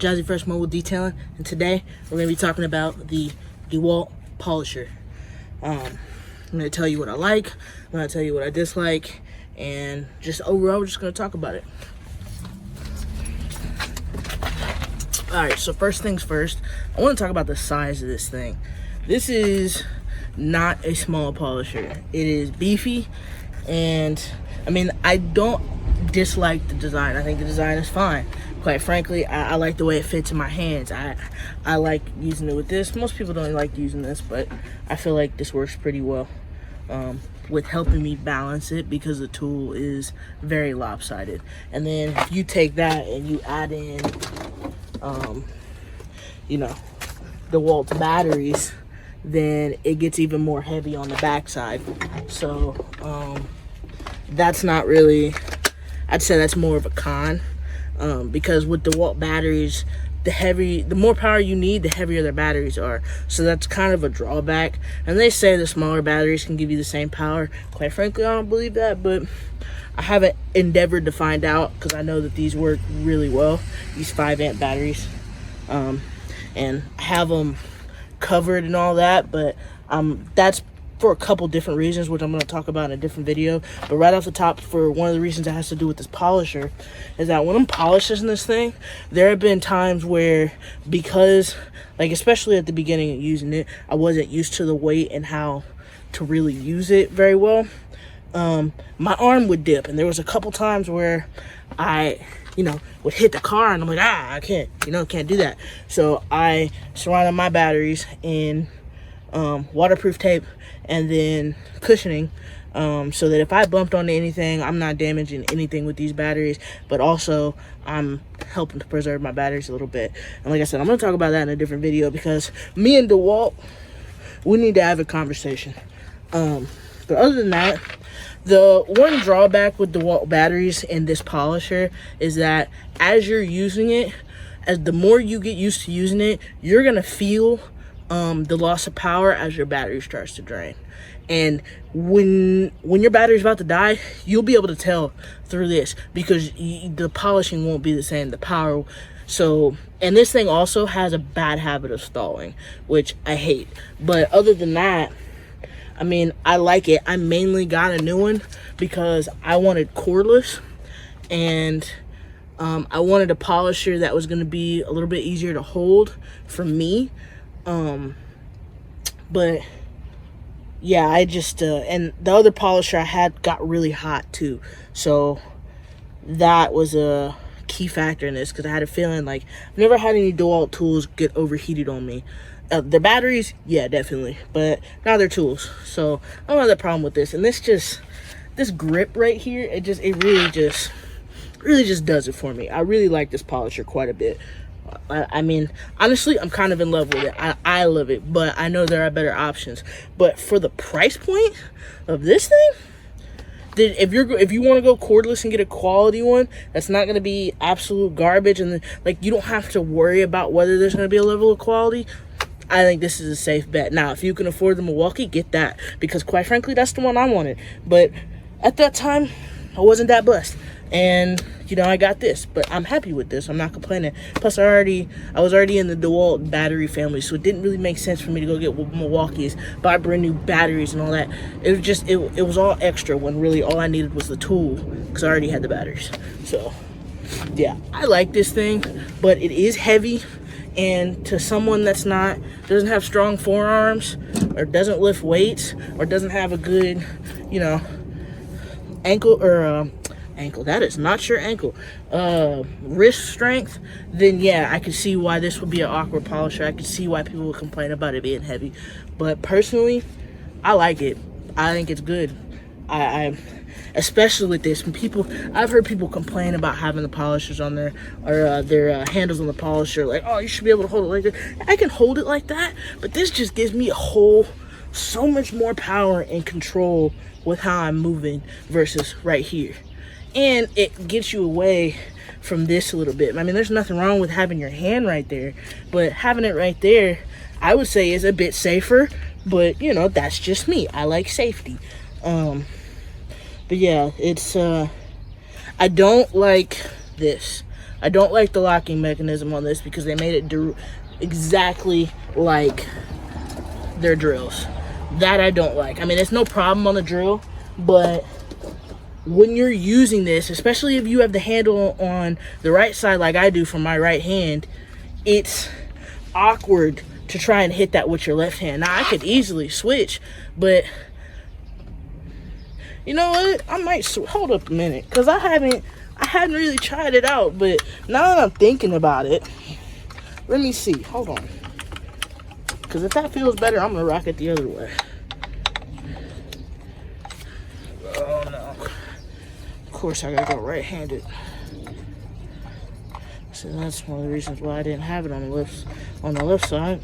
Jazzy Fresh Mobile Detailing, and today we're going to be talking about the Dewalt polisher. I'm going to tell you what I like, I'm going to tell you what I dislike, and just overall we're just going to talk about it. Alright, so first things first, I want to talk about the size of this thing. This is not a small polisher. It is beefy, and I mean, I don't dislike the design. I think the design is fine. Quite frankly, I like the way it fits in my hands. I like using it with this. Most people don't like using this, but I feel like this works pretty well with helping me balance it, because the tool is very lopsided. And then if you take that and you add in you know, Dewalt batteries, then it gets even more heavy on the backside. So that's not really, I'd say that's more of a con, because with Dewalt batteries, the more power you need, the heavier their batteries are. So that's kind of a drawback. And they say the smaller batteries can give you the same power. Quite frankly, I don't believe that, but I haven't endeavored to find out, because I know that these work really well, these 5-amp batteries. And I have them covered and all that, but that's for a couple different reasons, which I'm going to talk about in a different video. But right off the top, for one of the reasons that has to do with this polisher, is that when I'm polishing this thing, there have been times where, because, like, especially at the beginning of using it, I wasn't used to the weight and how to really use it very well. My arm would dip, and there was a couple times where I, would hit the car, and I'm like, I can't do that. So I surrounded my batteries in waterproof tape and then cushioning, so that if I bumped onto anything, I'm not damaging anything with these batteries, but also I'm helping to preserve my batteries a little bit. And like I said, I'm going to talk about that in a different video, because me and Dewalt, we need to have a conversation. But other than that, the one drawback with Dewalt batteries and this polisher is that as you're using it, as the more you get used to using it, you're going to feel the loss of power as your battery starts to drain. And when your battery's about to die, you'll be able to tell through this, because the polishing won't be the same, the power. So, and this thing also has a bad habit of stalling, which I hate. But other than that, I mean, I like it. I mainly got a new one because I wanted cordless, and I wanted a polisher that was going to be a little bit easier to hold for me. But yeah, I just and the other polisher I had got really hot too, so that was a key factor in this, because I had a feeling like I've never had any Dewalt tools get overheated on me. Their batteries, yeah, definitely, but now they're tools, so I don't have that problem with this. And this grip right here, it really just does it for me. I really like this polisher quite a bit. I mean, honestly, I'm kind of in love with it. I love it, but I know there are better options. But for the price point of this thing, if you want to go cordless and get a quality one that's not going to be absolute garbage, and like, you don't have to worry about whether there's going to be a level of quality, I think this is a safe bet. Now, if you can afford the Milwaukee, get that, because quite frankly, that's the one I wanted. But at that time, I wasn't that blessed, and I got this. But I'm happy with this. I'm not complaining. Plus, I was already in the Dewalt battery family, so it didn't really make sense for me to go get Milwaukee's, buy brand new batteries and all that. It was just it was all extra, when really all I needed was the tool, because I already had the batteries. So yeah, I like this thing, but it is heavy. And to someone that doesn't have strong forearms, or doesn't lift weights, or doesn't have a good, ankle, that is not your ankle, wrist strength, then yeah, I could see why this would be an awkward polisher. I could see why people would complain about it being heavy. But personally, I like it. I think it's good. I especially with this, I've heard people complain about having the polishers on there, or their handles on the polisher, like, oh, you should be able to hold it like that. I can hold it like that, but this just gives me so much more power and control with how I'm moving versus right here. And it gets you away from this a little bit. I mean, there's nothing wrong with having your hand right there, but having it right there, I would say, is a bit safer. But that's just me. I like safety. But yeah, it's I don't like this. I don't like the locking mechanism on this because they made it do exactly like their drills. That I don't like. I mean, it's no problem on the drill, but when you're using this, especially if you have the handle on the right side like I do for my right hand, it's awkward to try and hit that with your left hand. Now, I could easily switch, but you know what? I might hold up a minute, because I hadn't really tried it out, but now that I'm thinking about it, let me see. Hold on. Because if that feels better, I'm going to rock it the other way. Oh, no. Of course, I got to go right-handed. So that's one of the reasons why I didn't have it on the left side.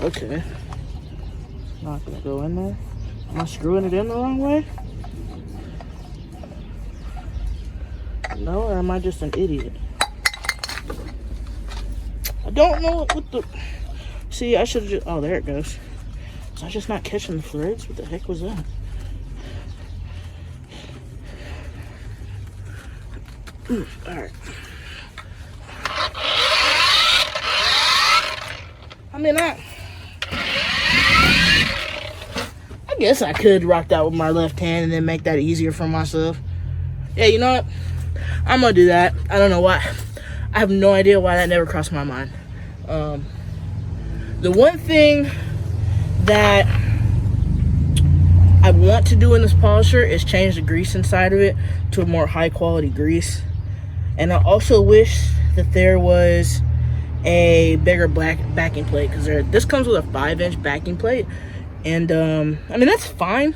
Okay. Not going to go in there. Am I screwing it in the wrong way? No, or am I just an idiot? I don't know what the... See, I should have just... Oh, there it goes. Was I just not catching the threads? What the heck was that? Alright. I mean, I guess I could rock that with my left hand and then make that easier for myself. Yeah, you know what? I'm gonna do that. I don't know why. I have no idea why that never crossed my mind. The one thing that I want to do in this polisher is change the grease inside of it to a more high quality grease. And I also wish that there was a bigger backing plate, because this comes with a 5-inch backing plate, and I mean, that's fine.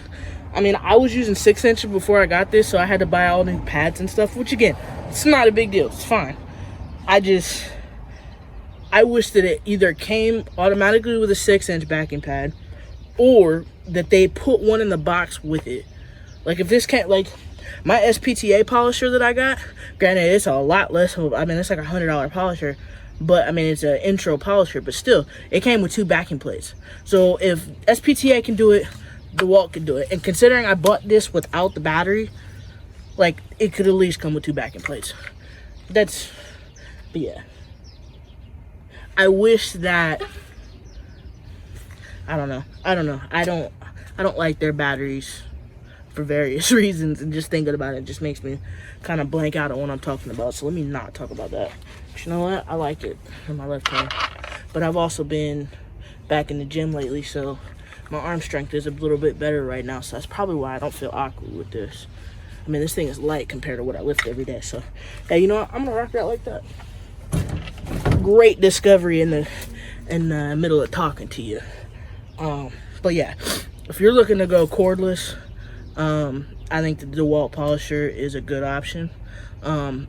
I mean, I was using 6 inches before I got this, so I had to buy all new pads and stuff, which again, it's not a big deal. It's fine. I wish that it either came automatically with a 6-inch backing pad, or that they put one in the box with it. Like, if this can't, like, my SPTA polisher that I got, granted, it's a lot less of, I mean, it's like $100 polisher, but I mean, it's an intro polisher, but still, it came with 2 backing plates. So if SPTA can do it, Dewalt can do it. And considering I bought this without the battery, like, it could at least come with 2 backing plates. But yeah. I wish that, I don't know. I don't like their batteries for various reasons, and just thinking about it just makes me kind of blank out on what I'm talking about. So let me not talk about that. But you know what? I like it in my left hand. But I've also been back in the gym lately, so my arm strength is a little bit better right now. So that's probably why I don't feel awkward with this. I mean, this thing is light compared to what I lift every day. So, yeah, you know what? I'm gonna rock that like that. Great discovery in the middle of talking to you. But yeah, if you're looking to go cordless, I think the Dewalt polisher is a good option,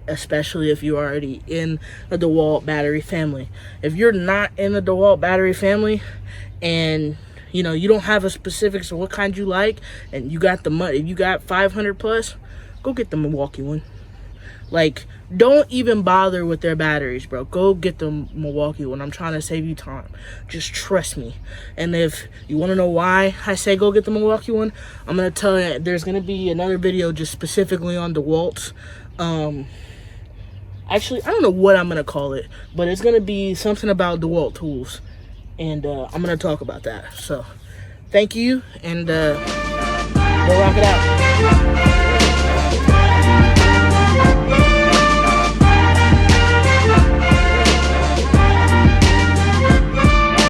especially if you're already in a Dewalt battery family. If you're not in the Dewalt battery family, and you know you don't have a specifics of what kind you like, and you got the money, if you got 500 plus, go get the Milwaukee one. Like, don't even bother with their batteries, bro. Go get the Milwaukee one. I'm trying to save you time. Just trust me. And if you want to know why I say go get the Milwaukee one, I'm going to tell you, there's going to be another video just specifically on DeWalt's. Actually, I don't know what I'm going to call it, but it's going to be something about DeWalt tools. And I'm going to talk about that. So, thank you, and go rock it out.